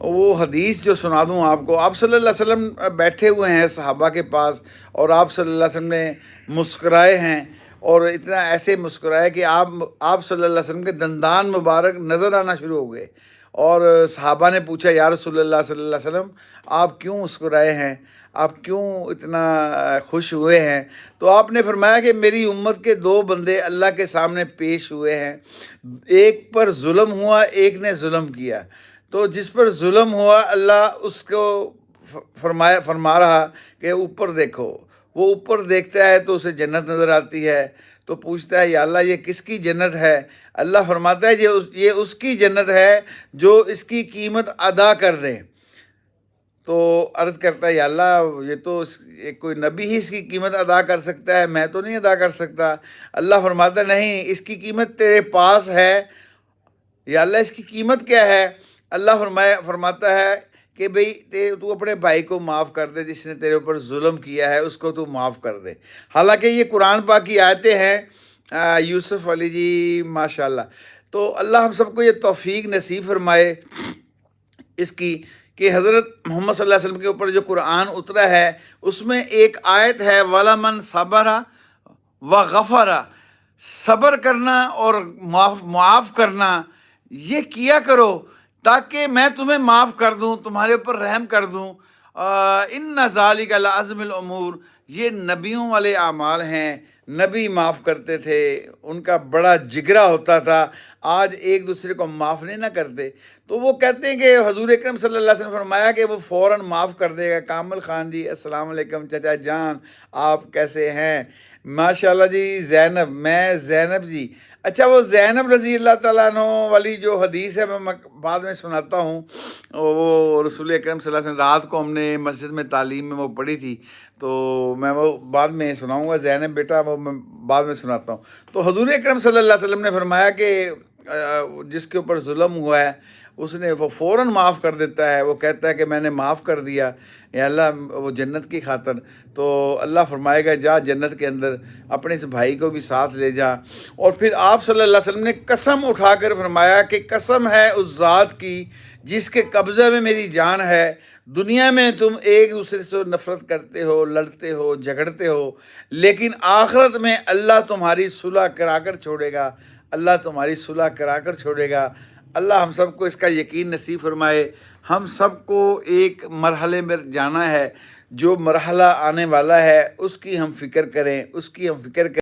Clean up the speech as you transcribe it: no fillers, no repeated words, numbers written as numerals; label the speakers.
Speaker 1: وہ حدیث جو سنا دوں آپ کو، آپ صلی اللہ علیہ وسلم بیٹھے ہوئے ہیں صحابہ کے پاس، اور آپ صلی اللہ علیہ وسلم نے مسکرائے ہیں، اور اتنا ایسے مسکرائے کہ آپ صلی اللہ علیہ وسلم کے دندان مبارک نظر آنا شروع ہو گئے، اور صحابہ نے پوچھا یا رسول اللہ صلی اللہ علیہ وسلم آپ کیوں مسکرائے ہیں، آپ کیوں اتنا خوش ہوئے ہیں؟ تو آپ نے فرمایا کہ میری امت کے دو بندے اللہ کے سامنے پیش ہوئے ہیں، ایک پر ظلم ہوا، ایک نے ظلم کیا، تو جس پر ظلم ہوا اللہ اس کو فرما رہا کہ اوپر دیکھو، وہ اوپر دیکھتا ہے تو اسے جنت نظر آتی ہے، تو پوچھتا ہے یا اللہ یہ کس کی جنت ہے؟ اللہ فرماتا ہے یہ اس کی جنت ہے جو اس کی قیمت ادا کر دے۔ تو عرض کرتا ہے یا اللہ یہ تو کوئی نبی ہی اس کی قیمت ادا کر سکتا ہے، میں تو نہیں ادا کر سکتا۔ اللہ فرماتا ہے نہیں، اس کی قیمت تیرے پاس ہے، یا اللہ اس کی قیمت کیا ہے؟ اللہ فرماتا ہے کہ بھئی تو اپنے بھائی کو معاف کر دے، جس نے تیرے اوپر ظلم کیا ہے اس کو تو معاف کر دے۔ حالانکہ یہ قرآن پاک کی آیتیں ہیں۔ یوسف علی جی ماشاءاللہ، تو اللہ ہم سب کو یہ توفیق نصیب فرمائے اس کی کہ حضرت محمد صلی اللہ علیہ وسلم کے اوپر جو قرآن اترا ہے اس میں ایک آیت ہے وَلَمَنْ صَبَرَ وَغَفَرَ، صبر کرنا اور معاف کرنا، یہ کیا کرو تاکہ میں تمہیں معاف کر دوں، تمہارے اوپر رحم کر دوں۔ اِنَّ ذَلِكَ لَعَزْمِ الْأُمُورِ، یہ نبیوں والے اعمال ہیں، نبی معاف کرتے تھے، ان کا بڑا جگرا ہوتا تھا، آج ایک دوسرے کو معاف نہیں نہ کرتے۔ تو وہ کہتے ہیں کہ حضور اکرم صلی اللہ علیہ وسلم فرمایا کہ وہ فوراً معاف کر دے گا۔ کامل خان جی السلام علیکم، چچا جان آپ کیسے ہیں؟ ماشاءاللہ جی زینب، میں زینب جی، اچھا وہ زینب رضی اللہ تعالیٰ عنہ والی جو حدیث ہے میں بعد میں سناتا ہوں، وہ رسول اکرم صلی اللہ علیہ وسلم رات کو ہم نے مسجد میں تعلیم میں وہ پڑھی تھی، تو میں وہ بعد میں سناؤں گا، زینب بیٹا وہ میں بعد میں سناتا ہوں۔ تو حضور اکرم صلی اللہ علیہ وسلم نے فرمایا کہ جس کے اوپر ظلم ہوا ہے اس نے وہ فوراً معاف کر دیتا ہے، وہ کہتا ہے کہ میں نے معاف کر دیا یا اللہ وہ جنت کی خاطر، تو اللہ فرمائے گا جا جنت کے اندر اپنے اس بھائی کو بھی ساتھ لے جا۔ اور پھر آپ صلی اللہ علیہ وسلم نے قسم اٹھا کر فرمایا کہ قسم ہے اس ذات کی جس کے قبضے میں میری جان ہے، دنیا میں تم ایک دوسرے سے نفرت کرتے ہو، لڑتے ہو، جھگڑتے ہو، لیکن آخرت میں اللہ تمہاری صلح کرا کر چھوڑے گا، اللہ تمہاری صلح کرا کر چھوڑے گا۔ اللہ ہم سب کو اس کا یقین نصیب فرمائے۔ ہم سب کو ایک مرحلے میں جانا ہے، جو مرحلہ آنے والا ہے اس کی ہم فکر کریں، اس کی ہم فکر کریں۔